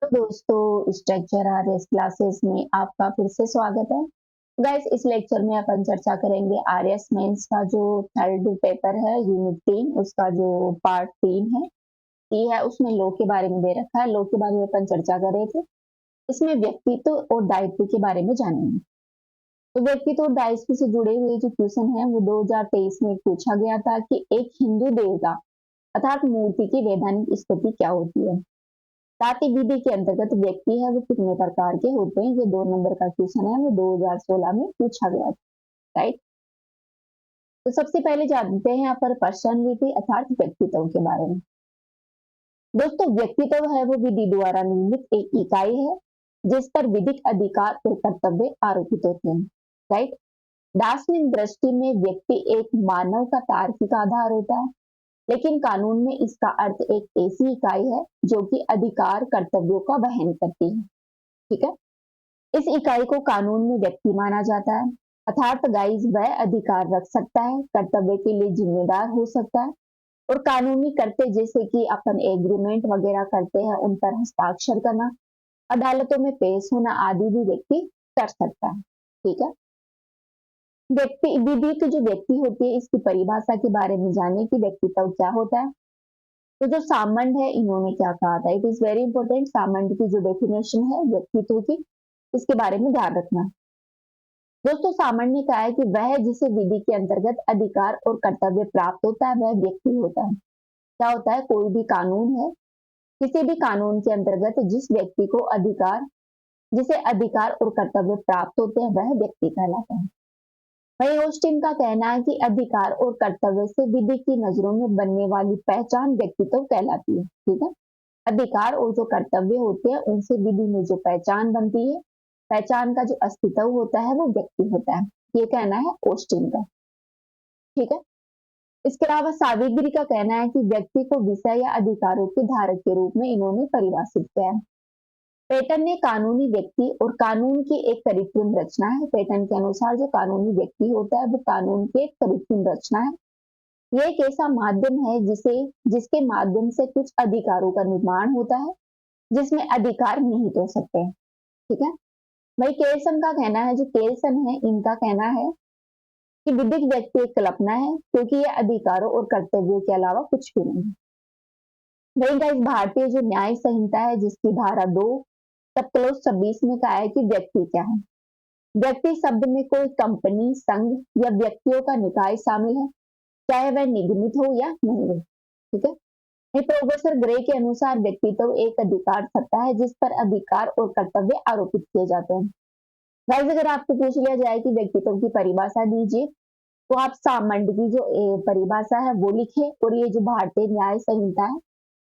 तो दोस्तों, structure RS classes में आपका फिर से स्वागत है। गाइस, इस लेक्चर में अपन चर्चा करेंगे आरएस मेंस का जो थर्ड पेपर है, यूनिट 3, उसका जो पार्ट 3 है, सी है, उसमें लॉ के बारे में दे रखा है। लॉ के बारे में अपन चर्चा कर रहे थे। इसमें व्यक्तित्व और दायित्व के बारे में जानेंगे। तो व्यक्तित्व और दायित्व से जुड़े हुए जो क्वेश्चन है वो 2023 में पूछा गया था कि एक हिंदू देवता अर्थात मूर्ति की वैधानिक स्थिति क्या होती है। साथ ही विधि के अंतर्गत व्यक्ति है वो कितने प्रकार के होते हैं, ये 2 नंबर का क्वेश्चन है, वो 2016 में पूछा गया था। राइट। तो सबसे पहले जानते हैं यहाँ पर पर्सनैलिटी अर्थात व्यक्तित्व के बारे में। दोस्तों, व्यक्तित्व है वो विधि द्वारा निर्मित एक इकाई है जिस पर विधिक अधिकार और कर्तव्य आरोपित होते हैं। राइट। दार्शनिक दृष्टि में व्यक्ति एक मानव का तार्किक आधार होता है, लेकिन कानून में इसका अर्थ एक ऐसी इकाई है जो कि अधिकार कर्तव्यों का वहन करती है। ठीक है। इस इकाई को कानून में व्यक्ति माना जाता है, अर्थात गाइज वह अधिकार रख सकता है, कर्तव्य के लिए जिम्मेदार हो सकता है और कानूनी करते जैसे कि अपन एग्रीमेंट वगैरह करते हैं उन पर हस्ताक्षर करना, अदालतों में पेश होना आदि भी व्यक्ति कर सकता है। ठीक है। व्यक्ति विधिक जो व्यक्ति होती है इसकी परिभाषा के बारे में जाने कि व्यक्तित्व क्या होता है। तो जो सामंड है इन्होंने क्या कहा था, it is very important. Salmond की जो डेफिनेशन है व्यक्तित्व की, इसके बारे में ध्यान रखना। दोस्तों, सामान्य कहा है कि वह जिसे विधि के अंतर्गत अधिकार और कर्तव्य प्राप्त होता है वह व्यक्ति होता है। क्या होता है, कोई भी कानून है, किसी भी कानून के अंतर्गत जिस व्यक्ति को अधिकार जिसे अधिकार और कर्तव्य प्राप्त होते हैं वह व्यक्ति कहलाता है। वही ऑस्टिन का कहना है कि अधिकार और कर्तव्य से विधि की नजरों में बनने वाली पहचान व्यक्तित्व कहलाती है। ठीक है। अधिकार और जो कर्तव्य होते हैं उनसे विधि में जो पहचान बनती है, पहचान का जो अस्तित्व होता है वो व्यक्ति होता है। ये कहना है ऑस्टिन का। ठीक है। इसके अलावा सावित्री का कहना है कि व्यक्ति को विषय या अधिकारों के धारक के रूप में इन्होंने परिभाषित किया है। पेटन ने कानूनी व्यक्ति और कानून की एक कृत्रिम रचना है। पेटन के अनुसार जो कानूनी व्यक्ति होता है वो कानून की एक कृत्रिम रचना है। ये एक ऐसा माध्यम है जिसके माध्यम से कुछ अधिकारों का निर्माण होता है जिसमें अधिकार निहित हो सकते हैं। ठीक है। भाई केल्सन का कहना है, जो केल्सन है इनका कहना है कि विधिक व्यक्ति एक कल्पना है क्योंकि ये अधिकारों और कर्तव्यों के अलावा कुछ भी नहीं। वही गाइस भारतीय जो न्याय संहिता है जिसकी धारा 2 सब क्लोज 26 में कहा है कि व्यक्ति क्या है। व्यक्ति शब्द में कोई कंपनी, संघ या व्यक्तियों का निकाय शामिल है, चाहे वह निगमित हो या नहीं हो। ठीक है। प्रोफेसर ग्रे के अनुसार व्यक्तित्व एक अधिकार सत्ता है जिस पर अधिकार और कर्तव्य आरोपित किए जाते हैं। गाइस, अगर आपको पूछ लिया जाए कि व्यक्तित्व की परिभाषा दीजिए तो आप सामंड की जो परिभाषा है वो लिखे, और ये जो भारतीय न्याय संहिता है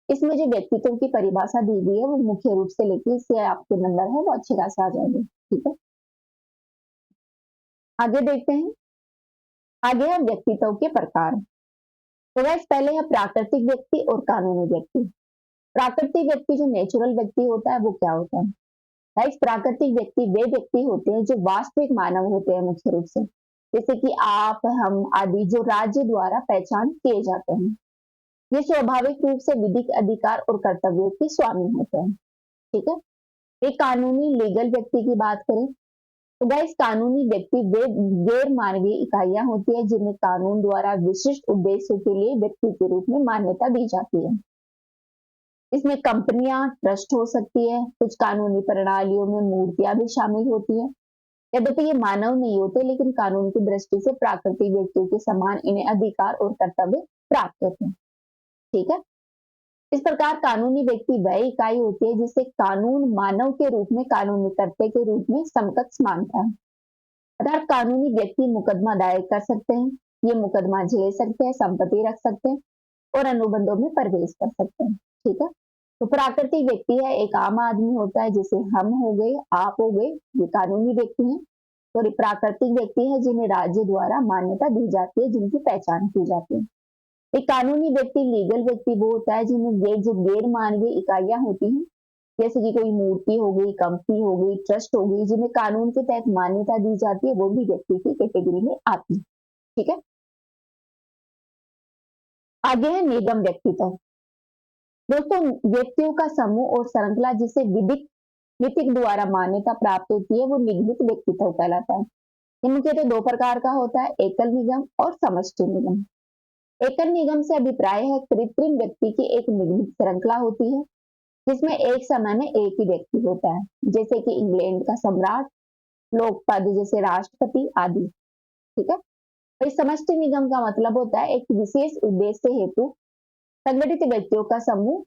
इसमें जो व्यक्तित्व की परिभाषा दी गई है वो मुख्य रूप से लिखिए, इससे आपके नंबर है वो अच्छे खासे आ जाएंगे। ठीक है। आगे देखते हैं। आगे है व्यक्तित्व के प्रकार। तो गाइस पहले है प्राकृतिक व्यक्ति और कानूनी व्यक्ति। प्राकृतिक व्यक्ति जो नेचुरल व्यक्ति होता है वो क्या होता है। गाइस, प्राकृतिक व्यक्ति वे व्यक्ति होते हैं जो वास्तविक मानव होते हैं मुख्य रूप से, जैसे कि आप, हम आदि, जो राज्य द्वारा पहचान किए जाते हैं। ये स्वाभाविक रूप से विधिक अधिकार और कर्तव्यों के स्वामी होते हैं। ठीक है। एक कानूनी लीगल व्यक्ति की बात करें तो गाइस कानूनी व्यक्ति वे गैर मानवीय इकाइयां होती है जिन्हें कानून द्वारा विशिष्ट उद्देश्यों के लिए व्यक्ति के रूप में मान्यता दी जाती है। इसमें कंपनियां, ट्रस्ट हो सकती है, कुछ कानूनी प्रणालियों में मूर्तियां भी शामिल होती है। यद्यपि ये मानव नहीं होते लेकिन कानून की दृष्टि से प्राकृतिक व्यक्तियों के समान इन्हें अधिकार और कर्तव्य प्राप्त होते हैं। ठीक है। इस प्रकार कानूनी व्यक्ति वह इकाई होती है जिसे कानून मानव के रूप में कानूनी कर्ता के रूप में समकक्ष मानता है। अर्थात कानूनी व्यक्ति मुकदमा दायर कर सकते हैं, ये मुकदमा झेल सकते हैं, संपत्ति रख सकते हैं और अनुबंधों में प्रवेश कर सकते हैं। ठीक है। तो प्राकृतिक व्यक्ति है एक आम आदमी होता है, जैसे हम हो गए, आप हो गए, ये कानूनी व्यक्ति हैं। और प्राकृतिक व्यक्ति है जिन्हें राज्य द्वारा मान्यता दी जाती है, जिनकी पहचान की जाती है। एक कानूनी व्यक्ति लीगल व्यक्ति वो होता है जिन्हें जो गैर मानवीय इकाइयां होती हैं, जैसे कि कोई मूर्ति हो गई, कंपनी हो गई, ट्रस्ट हो गई, जिन्हें कानून के तहत मान्यता दी जाती है, वो भी व्यक्ति की कैटेगरी में आती है। ठीक है। आगे है निगम व्यक्तित्व। दोस्तों, व्यक्तियों का समूह और श्रृंखला जिसे विधिक नीतिक द्वारा मान्यता प्राप्त होती है वो निगमित व्यक्तित्व कहलाता है। ये मुख्यतः दो प्रकार का होता है, एकल निगम और समष्टि निगम। एकल निगम से अभिप्राय है कृत्रिम व्यक्ति की एक निगमित श्रृंखला होती है जिसमें एक समय में एक ही व्यक्ति होता है, जैसे कि इंग्लैंड का सम्राट, लोक पद जैसे राष्ट्रपति आदि। ठीक है। और इस समष्टि निगम का मतलब होता है एक विशेष उद्देश्य हेतु संगठित व्यक्तियों का समूह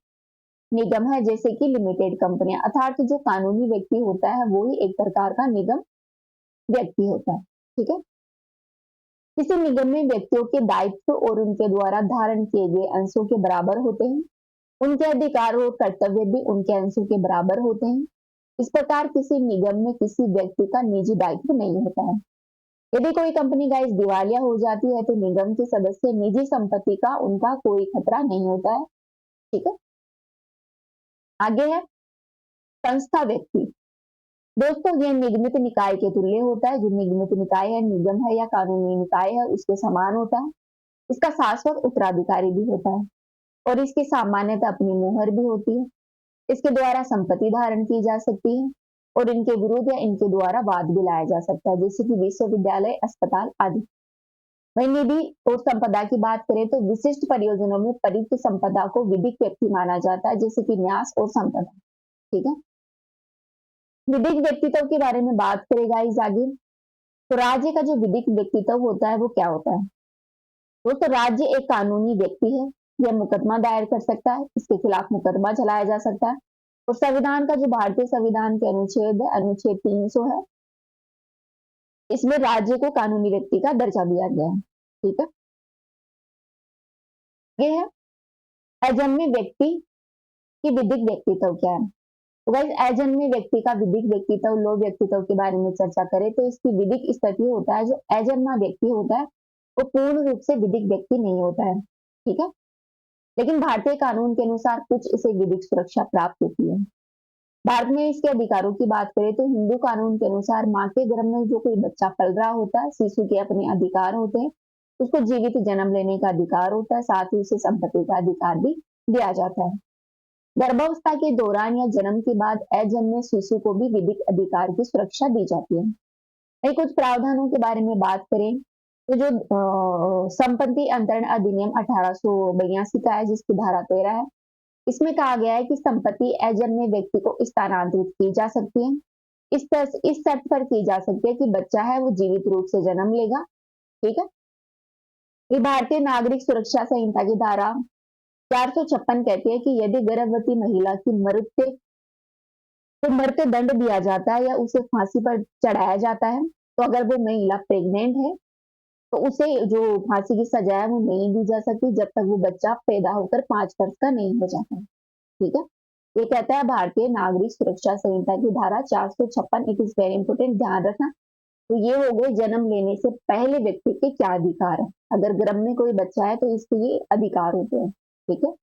निगम है, जैसे कि लिमिटेड कंपनियां, अर्थात जो कानूनी व्यक्ति होता है वो ही एक प्रकार का निगम व्यक्ति होता है। ठीक है। किसी निगम में व्यक्तियों के दायित्व और उनके द्वारा धारण किए गए अंशों के बराबर होते हैं, उनके अधिकार और कर्तव्य भी उनके अंशों के बराबर होते हैं। इस प्रकार किसी निगम में किसी व्यक्ति का निजी दायित्व नहीं होता है। यदि कोई कंपनी गाइस दिवालिया हो जाती है तो निगम के सदस्य निजी संपत्ति का उनका कोई खतरा नहीं होता है। ठीक है। आगे है संस्था व्यक्ति। दोस्तों, यह निगमित निकाय के तुल्य होता है। जो निगमित निकाय है, निगम है या कानूनी निकाय है, उसके समान होता है। इसका शाश्वत उत्तराधिकारी भी होता है और इसकी सामान्यतः अपनी मुहर भी होती है। इसके द्वारा संपत्ति धारण की जा सकती है और इनके विरुद्ध या इनके द्वारा वाद भी लाया जा सकता है, जैसे कि विश्वविद्यालय, अस्पताल आदि। वही निधि और संपदा की बात करें तो विशिष्ट परियोजनाओं में परिक्त संपदा को विधिक व्यक्ति माना जाता है, जैसे कि न्यास और संपदा। ठीक है। विधिक व्यक्तित्व के बारे में बात करेगा इस आगे, तो राज्य का जो विधिक व्यक्तित्व होता है वो क्या होता है। दोस्तों, राज्य एक कानूनी व्यक्ति है। यह मुकदमा दायर कर सकता है, इसके खिलाफ मुकदमा चलाया जा सकता है। और संविधान का जो भारतीय संविधान के अनुच्छेद है, अनुच्छेद 300 है, इसमें राज्य को कानूनी व्यक्ति का दर्जा दिया गया है। ठीक है। ये है अजन्मे व्यक्ति की विधिक व्यक्तित्व क्या है। तो गाइस, अजन्मे व्यक्ति का विधिक व्यक्तित्व, लो व्यक्तित्व के बारे में चर्चा करें तो इसकी विधिक स्थिति होता है जो अजन्मा व्यक्ति होता है वो पूर्ण रूप से विधिक व्यक्ति नहीं होता है। ठीक है। लेकिन भारतीय कानून के अनुसार कुछ इसे विधिक सुरक्षा प्राप्त होती है। भारत में इसके अधिकारों की बात करें तो हिंदू कानून के अनुसार माँ के गर्भ में जो कोई बच्चा पल रहा होता है, शिशु के अपने अधिकार होते हैं। उसको जीवित जन्म लेने का अधिकार होता है, साथ ही उसे संपत्ति का अधिकार भी दिया जाता है। गर्भावस्था के दौरान या जन्म के बाद अजन्मे शिशु को भी विधिक अधिकार की सुरक्षा दी जाती है। वही कुछ प्रावधानों के बारे में बात करें तो जो संपत्ति अंतरण अधिनियम 1882 का है, जिसकी धारा 13 है, इसमें कहा गया है कि संपत्ति अजन्मे व्यक्ति को स्थानांतरित की जा सकती है। इस शर्त पर की जा सकती है कि बच्चा है वो जीवित रूप से जन्म लेगा। ठीक है। ये भारतीय नागरिक सुरक्षा संहिता की धारा 456 कहती है कि यदि गर्भवती महिला की मृत्यु तो मृत्यु दंड दिया जाता है या उसे फांसी पर चढ़ाया जाता है, तो अगर वो महिला प्रेग्नेंट है तो उसे जो फांसी की सजा है वो नहीं दी जा सकती जब तक वो बच्चा पैदा होकर 5 वर्ष का नहीं हो जाता। ठीक है। ये कहता है भारतीय नागरिक सुरक्षा संहिता की धारा 456। इट इज वेरी इंपोर्टेंट, ध्यान रखना। तो ये हो गए जन्म लेने से पहले व्यक्ति के क्या अधिकार है। अगर गर्भ में कोई बच्चा है तो इसके ये अधिकार होते हैं। ठीक है।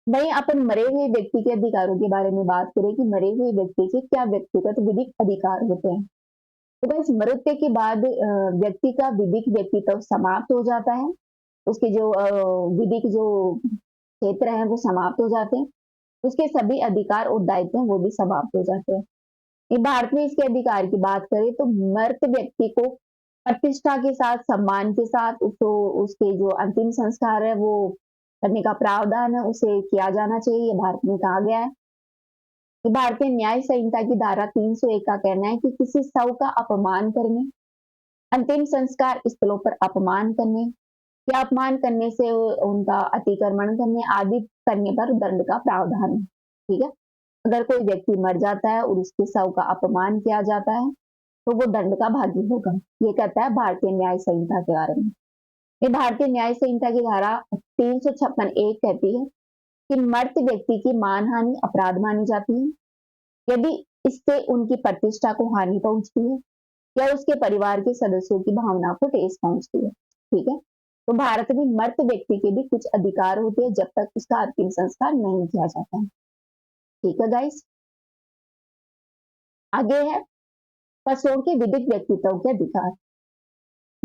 वहीं अपन मरे हुए व्यक्ति के अधिकारों के बारे में बात करें कि मरे हुए व्यक्ति के क्या व्यक्तिगत विधिक अधिकार होते हैं। तो बस मृत्यु के बाद व्यक्ति का विधिक व्यक्तित्व समाप्त हो जाता है। उसके जो विधिक जो क्षेत्र है वो समाप्त हो जाते हैं। उसके सभी अधिकार और दायित्व वो भी समाप्त हो जाते हैं। ये भारत में इसके अधिकार की बात करें तो मृत व्यक्ति को प्रतिष्ठा के साथ, सम्मान के साथ उसको उसके जो अंतिम संस्कार है वो करने का प्रावधान है, उसे किया जाना चाहिए। ये भारत में कहा गया है। भारतीय न्याय संहिता की धारा 301 का कहना है कि किसी शव का अपमान करने, अंतिम संस्कार स्थलों पर अपमान करने या अपमान करने से उनका अतिक्रमण करने आदि करने पर दंड का प्रावधान है। ठीक है। अगर कोई व्यक्ति मर जाता है और उसके शव का अपमान किया जाता है तो वो दंड का भागी होगा। ये कहता है भारतीय न्याय संहिता के बारे में। ये भारतीय न्याय संहिता की धारा 356(1) कहती है कि मृत व्यक्ति की मानहानि अपराध मानी जाती है यदि इससे उनकी प्रतिष्ठा को हानि पहुंचती है या उसके परिवार के सदस्यों की भावना को ठेस पहुंचती है। ठीक है। तो भारत में मृत व्यक्ति के भी कुछ अधिकार होते हैं जब तक उसका अंतिम संस्कार नहीं किया जाता है। ठीक है गाइस। आगे है पशुओं के विधिक व्यक्तित्व के अधिकार।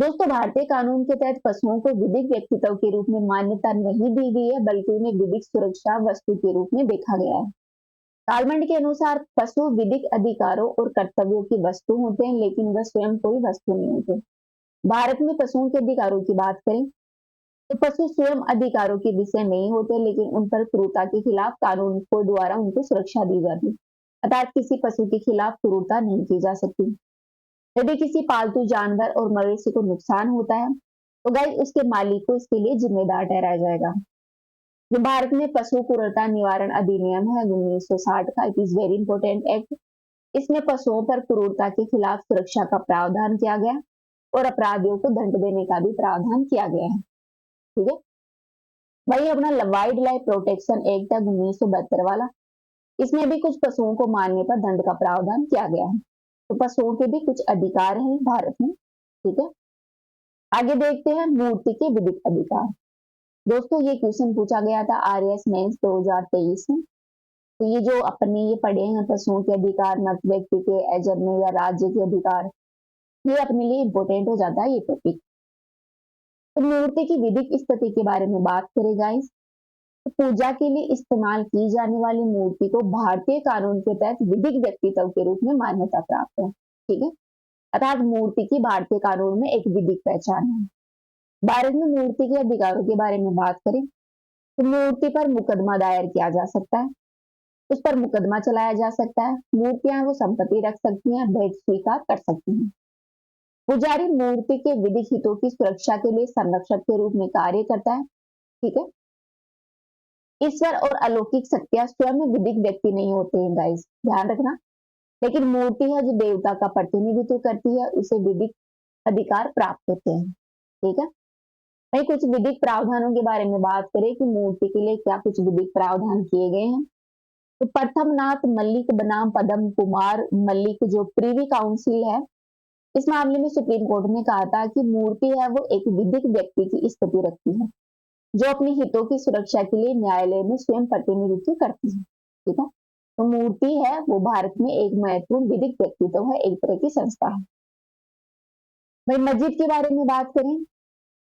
दोस्तों, भारतीय कानून के तहत पशुओं को विधिक व्यक्तित्व के रूप में मान्यता नहीं दी गई है, बल्कि उन्हें विधिक सुरक्षा वस्तु के रूप में देखा गया है। कालमंड के अनुसार पशु विधिक अधिकारों और कर्तव्यों की वस्तु होते हैं, लेकिन वह स्वयं कोई वस्तु नहीं होते। भारत में पशुओं के अधिकारों की बात करें तो पशु स्वयं अधिकारों के विषय नहीं होते, लेकिन उन पर क्रूरता के खिलाफ कानून को द्वारा उनको सुरक्षा दी जाती, अर्थात किसी पशु के खिलाफ क्रूरता नहीं की जा सकती। यदि किसी पालतू जानवर और मवेशी को नुकसान होता है तो गाइस उसके मालिक को इसके लिए जिम्मेदार ठहराया जाएगा। जो भारत में पशु क्रूरता निवारण अधिनियम है 1960 का, it is very important act. इसमें पशुओं पर क्रूरता के खिलाफ सुरक्षा का प्रावधान किया गया और अपराधियों को दंड देने का भी प्रावधान किया गया है। ठीक है, वही अपना वाइल्ड लाइफ प्रोटेक्शन एक्ट है 1972 वाला। इसमें भी कुछ पशुओं को मारने पर दंड का प्रावधान किया गया है। तो पशुओं के भी कुछ अधिकार हैं भारत में। ठीक है, आगे देखते हैं मूर्ति के विधिक अधिकार। दोस्तों, ये क्वेश्चन पूछा गया था आरएएस मेंस 2023 में। तो ये जो अपने ये पढ़े हैं पशुओं के अधिकार, न व्यक्ति के, एजेंट या राज्य के अधिकार, ये अपने लिए इंपॉर्टेंट हो जाता है ये टॉपिक। तो मूर्ति की विधिक स्थिति के बारे में बात करें गाइस, तो पूजा के लिए इस्तेमाल की जाने वाली मूर्ति को भारतीय कानून के तहत विधिक व्यक्तित्व के रूप में मान्यता प्राप्त है। ठीक है, अर्थात मूर्ति की भारतीय कानून में एक विधिक पहचान है। भारत में मूर्ति के अधिकारों के बारे में बात करें तो मूर्ति पर मुकदमा दायर किया जा सकता है, उस पर मुकदमा चलाया जा सकता है। मूर्तियां वो संपत्ति रख सकती हैं, भेंट स्वीकार कर सकती हैं। पुजारी मूर्ति के विधिक हितों की सुरक्षा के लिए संरक्षक के रूप में कार्य करता है। ठीक है, ईश्वर और अलौकिक शक्तियां स्वयं विधिक व्यक्ति नहीं होते हैं गाइस, ध्यान रखना। लेकिन मूर्ति है जो देवता का प्रतिनिधित्व करती है, उसे विधिक अधिकार प्राप्त होते हैं। ठीक है, वही कुछ विधिक प्रावधानों के बारे में बात करें कि मूर्ति के लिए क्या कुछ विधिक प्रावधान किए गए हैं। तो प्रथम नाथ मल्लिक बनाम पदम कुमार मल्लिक जो प्रीवी काउंसिल है, इस मामले में सुप्रीम कोर्ट ने कहा था कि मूर्ति है वो एक विधिक व्यक्ति की स्थिति रखती है, जो अपने हितों की सुरक्षा के लिए न्यायालय में स्वयं प्रतिनिधित्व करती है। ठीक है, तो मूर्ति है वो भारत में एक महत्वपूर्ण विधिक व्यक्तित्व है, एक तरह की संस्था है। भाई मस्जिद के बारे में बात करें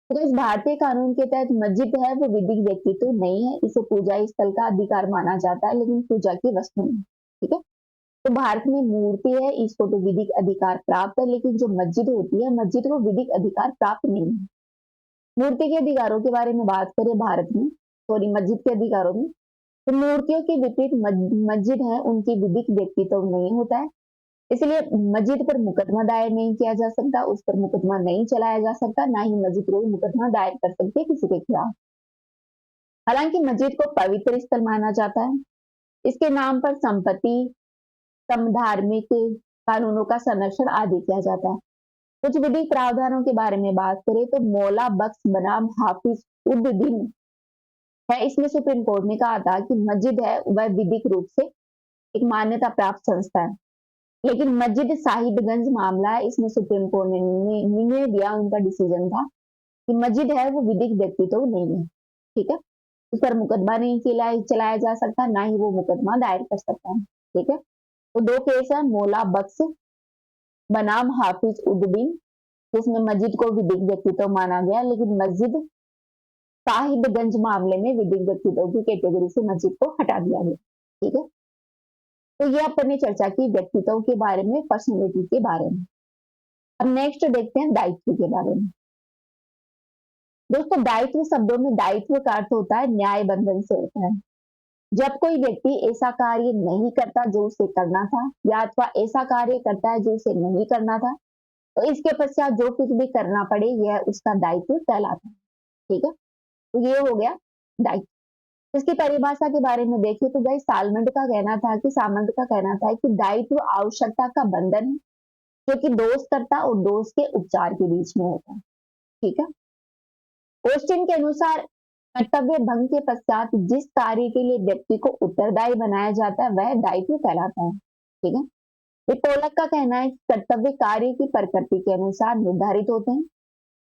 तो इस भारतीय कानून के तहत मस्जिद है वो विधिक व्यक्तित्व नहीं है, इसे पूजा स्थल का अधिकार माना जाता है, लेकिन पूजा की वस्तु नहीं। ठीक है, तो भारत में मूर्ति है इसको तो विधिक अधिकार प्राप्त है, लेकिन जो मस्जिद होती है मस्जिद को विधिक अधिकार प्राप्त नहीं है। मूर्ति के अधिकारों के बारे में बात करें भारत में, सॉरी मस्जिद के अधिकारों में, तो मूर्तियों के विपरीत मस्जिद है उनकी विधिक व्यक्तित्व नहीं होता है, इसलिए मस्जिद पर मुकदमा दायर नहीं किया जा सकता, उस पर मुकदमा नहीं चलाया जा सकता, ना ही मस्जिद को मुकदमा दायर कर सकते किसी के खिलाफ। हालांकि मस्जिद को पवित्र स्थल माना जाता है, इसके नाम पर संपत्ति, समधार्मिक कानूनों का संरक्षण आदि किया जाता है। कुछ विधिक प्रावधानों के बारे में बात करें तो मौला बख्श बनाम हाफिज उद दिन है, इसमें सुप्रीम कोर्ट ने कहा था कि मस्जिद है वह विधिक रूप से एक मान्यता प्राप्त संस्था है, लेकिन मस्जिद साहिबगंज मामला है, इसमें सुप्रीम कोर्ट ने निर्णय दिया, उनका डिसीजन था कि मस्जिद है वो विधिक व्यक्तित्व नहीं है। ठीक है, उस पर मुकदमा नहीं चलाया जा सकता, ना ही वो मुकदमा दायर कर सकता है। ठीक है, तो दो केस है मौला बख्श बनाम हाफिज उद्दीन, जिसमें मस्जिद को विधिक व्यक्तित्व माना गया, लेकिन मस्जिद साहिबगंज मामले में विधिक व्यक्तित्व की कैटेगरी से मस्जिद को हटा दिया गया। ठीक है, तो ये अपन ने चर्चा की व्यक्तित्व के बारे में, पर्सनैलिटी के बारे में। अब नेक्स्ट देखते हैं दायित्व के बारे में। दोस्तों, दायित्व शब्दों में दायित्व का अर्थ होता है न्याय बंधन से होता है। जब कोई व्यक्ति ऐसा कार्य नहीं करता जो उसे करना था, या अथवा ऐसा कार्य करता है जो उसे नहीं करना था, तो इसके पश्चात जो कुछ भी करना पड़े यह उसका दायित्व कहलाता है। ठीक है, तो ये हो गया दायित्व। इसकी परिभाषा के बारे में देखिए तो गाइस सालमंड का कहना था कि दायित्व आवश्यकता का बंधन है, जो कि दोषकर्ता और दोष के उपचार के बीच में होता है। ठीक है, ऑस्टिन के अनुसार कर्तव्य भंग के पश्चात जिस कार्य के लिए व्यक्ति को उत्तरदायी बनाया जाता है वह दायित्व कहलाता है। ठीक है, विपोलक का कहना है कि कर्तव्य कार्य की प्रकृति के अनुसार निर्धारित होते हैं,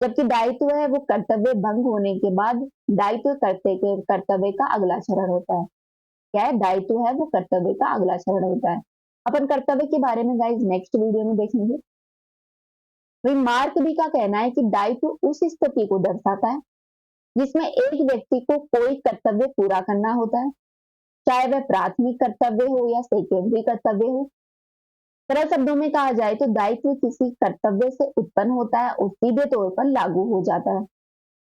जबकि दायित्व है वो कर्तव्य भंग होने के बाद दायित्व करते के कर्तव्य का अगला चरण होता है। क्या है? दायित्व है वो कर्तव्य का अगला चरण होता है। अपन कर्तव्य के बारे में गाइस नेक्स्ट वीडियो में देखेंगे। वही मार्कवी का कहना है कि दायित्व उस स्थिति को दर्शाता है जिसमें एक व्यक्ति को कोई कर्तव्य पूरा करना होता है, चाहे वह प्राथमिक कर्तव्य हो या सेकेंडरी कर्तव्य हो। सरल शब्दों में कहा जाए तो दायित्व किसी कर्तव्य से उत्पन्न होता है और सीधे तौर पर लागू हो जाता है।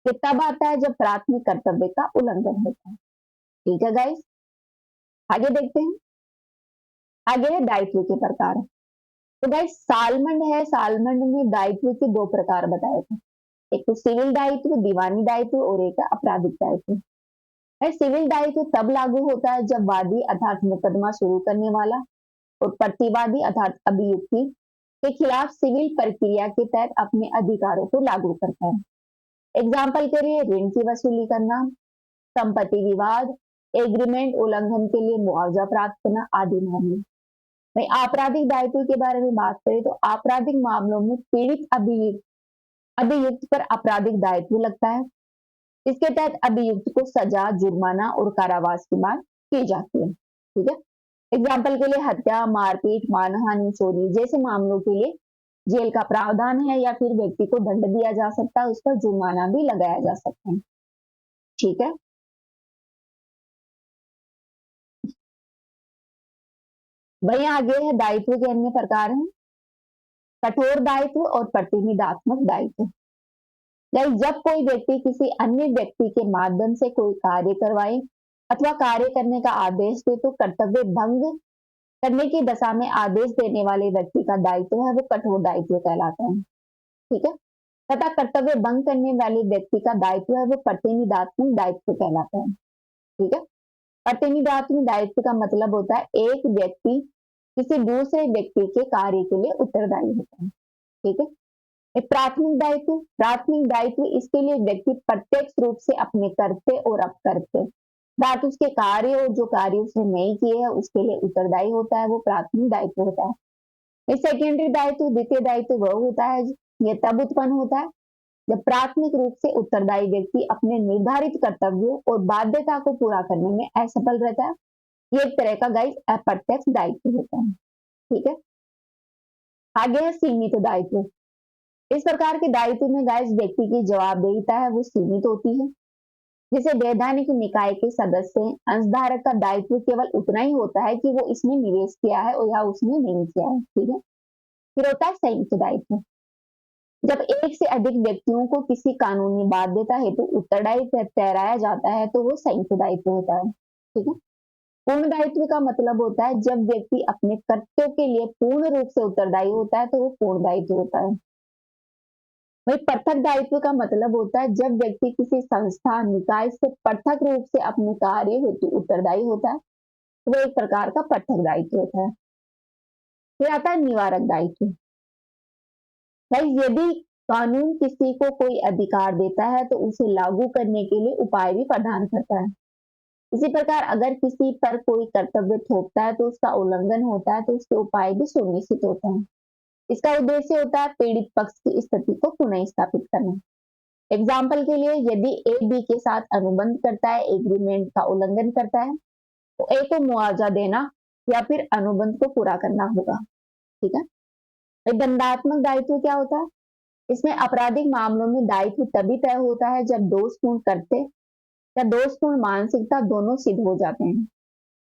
ये तब आता है जब प्राथमिक कर्तव्य का उल्लंघन होता है। ठीक है गाइस, आगे देखते हैं। आगे है दायित्व के प्रकार। तो गाइस सालमंड है, सालमंड में दायित्व के दो प्रकार बताए थे, एक तो सिविल दायित्व, दीवानी दायित्व और एक आपराधिक दायित्व। सिविल दायित्व तब लागू होता है जब वादी अर्थात मुकदमा शुरू करने वाला और प्रतिवादी अर्थात अभियुक्ति के खिलाफ सिविल प्रक्रिया के तहत अपने अधिकारों को लागू करता है। एग्जाम्पल के लिए ऋण की वसूली करना, संपत्ति विवाद, एग्रीमेंट उल्लंघन के लिए मुआवजा प्राप्त करना आदि मामले। वही आपराधिक दायित्व के बारे में बात करें तो आपराधिक मामलों में पीड़ित अभियुक्त पर आपराधिक दायित्व लगता है। इसके तहत अभियुक्त को सजा, जुर्माना और कारावास की मांग की जाती है। ठीक है, एग्जाम्पल के लिए हत्या, मारपीट, मानहानि, चोरी जैसे मामलों के लिए जेल का प्रावधान है या फिर व्यक्ति को दंड दिया जा सकता है, उस पर जुर्माना भी लगाया जा सकता है। ठीक है, वही आगे है दायित्व के अन्य प्रकार हैं, कठोर दायित्व और प्रतिनिधात्मक दायित्व। जब कोई व्यक्ति किसी अन्य व्यक्ति के माध्यम से कोई कार्य करवाए अथवा कार्य करने का आदेश दे तो कर्तव्य भंग करने की दशा में आदेश देने वाले व्यक्ति का दायित्व है वो कठोर दायित्व कहलाता है। ठीक है, तथा कर्तव्य भंग करने वाले व्यक्ति का दायित्व है वो प्रतिनिधात्मक दायित्व कहलाता है। ठीक है, प्रतिनिधात्मक दायित्व का मतलब होता है एक व्यक्ति किसी दूसरे व्यक्ति के कार्य के लिए उत्तरदायी होता है। ठीक है, प्राथमिक दायित्व इसके लिए व्यक्ति प्रत्यक्ष रूप से अपने कर्ते और अपकर्ते अर्थात उसके कार्य और जो कार्य उसने नहीं किए हैं उसके लिए उत्तरदायी होता है, वो प्राथमिक दायित्व होता है। सेकेंडरी दायित्व, द्वितीय दायित्व वह होता है यह तब उत्पन्न होता है जब प्राथमिक रूप से उत्तरदायी व्यक्ति अपने निर्धारित कर्तव्यों और बाध्यता को पूरा करने में असफल रहता है। ये एक तरह का गाइस अप्रत्यक्ष दायित्व होता है। ठीक है, आगे है सीमित दायित्व। इस प्रकार के दायित्व में गाइस व्यक्ति की जवाबदेहिता है वो सीमित होती है। जैसे वैधानिक निकाय के सदस्य अंशधारक का दायित्व केवल उतना ही होता है कि वो इसमें निवेश किया है और या उसने नहीं किया है। ठीक है, फिर होता है संयुक्त दायित्व। जब एक से अधिक व्यक्तियों को किसी कानूनी बाध्यता हेतु उत्तरदायी ठहराया जाता है तो वो संयुक्त दायित्व होता है। ठीक है, पूर्ण दायित्व का मतलब होता है जब व्यक्ति अपने कर्तव्यों के लिए पूर्ण रूप से उत्तरदायी होता है तो वो पूर्ण दायित्व होता है। वही पृथक दायित्व का मतलब होता है जब व्यक्ति किसी संस्था निकाय से पृथक रूप से अपने कार्य हेतु उत्तरदायी होता है तो वो एक प्रकार का पृथक दायित्व होता है। फिर आता है निवारक दायित्व। भाई यदि कानून किसी को कोई अधिकार देता है तो उसे लागू करने के लिए उपाय भी प्रदान करता है। इसी प्रकार अगर किसी पर कोई कर्तव्य थोपता है तो उसका उल्लंघन होता है तो उसके उपाय भी सुनिश्चित होते हैं। इसका उद्देश्य होता है पीड़ित पक्ष की स्थिति को पुनः स्थापित करना। एग्जाम्पल के लिए यदि ए बी के साथ अनुबंध करता है, एग्रीमेंट का उल्लंघन करता है तो ए को मुआवजा देना या फिर अनुबंध को पूरा करना होगा। ठीक है, दंडात्मक दायित्व क्या होता है? इसमें आपराधिक मामलों में दायित्व तभी तय होता है जब दोषपूर्ण करते या दोषपूर्ण मानसिकता दोनों सिद्ध हो जाते हैं।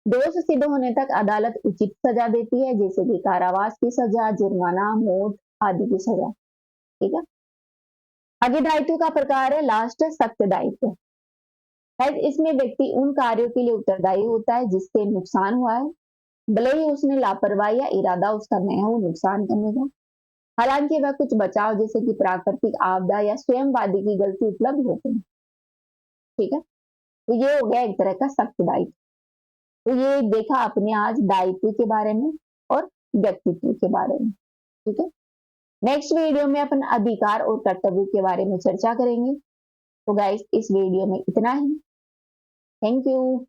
दोष सिद्ध होने तक अदालत उचित सजा देती है जैसे कि कारावास की सजा, जुर्माना, मौत आदि की सजा। ठीक है, आगे दायित्व का प्रकार है लास्ट सख्त दायित्व। इसमें व्यक्ति उन कार्यों के लिए उत्तरदायी होता है जिससे नुकसान हुआ है, भले ही उसने लापरवाही या इरादा उसका नहीं हो नुकसान करने का, हालांकि वह कुछ बचाव जैसे कि प्राकृतिक आपदा या स्वयं वादी की गलती उपलब्ध होते हैं। ठीक है, तो ये हो गया एक तरह का सख्त दायित्व। तो ये देखा आपने आज दायित्व के बारे में और व्यक्तित्व के बारे में। ठीक है, नेक्स्ट वीडियो में अपन अधिकार और कर्तव्य के बारे में चर्चा करेंगे। तो गाइस इस वीडियो में इतना ही। Thank you.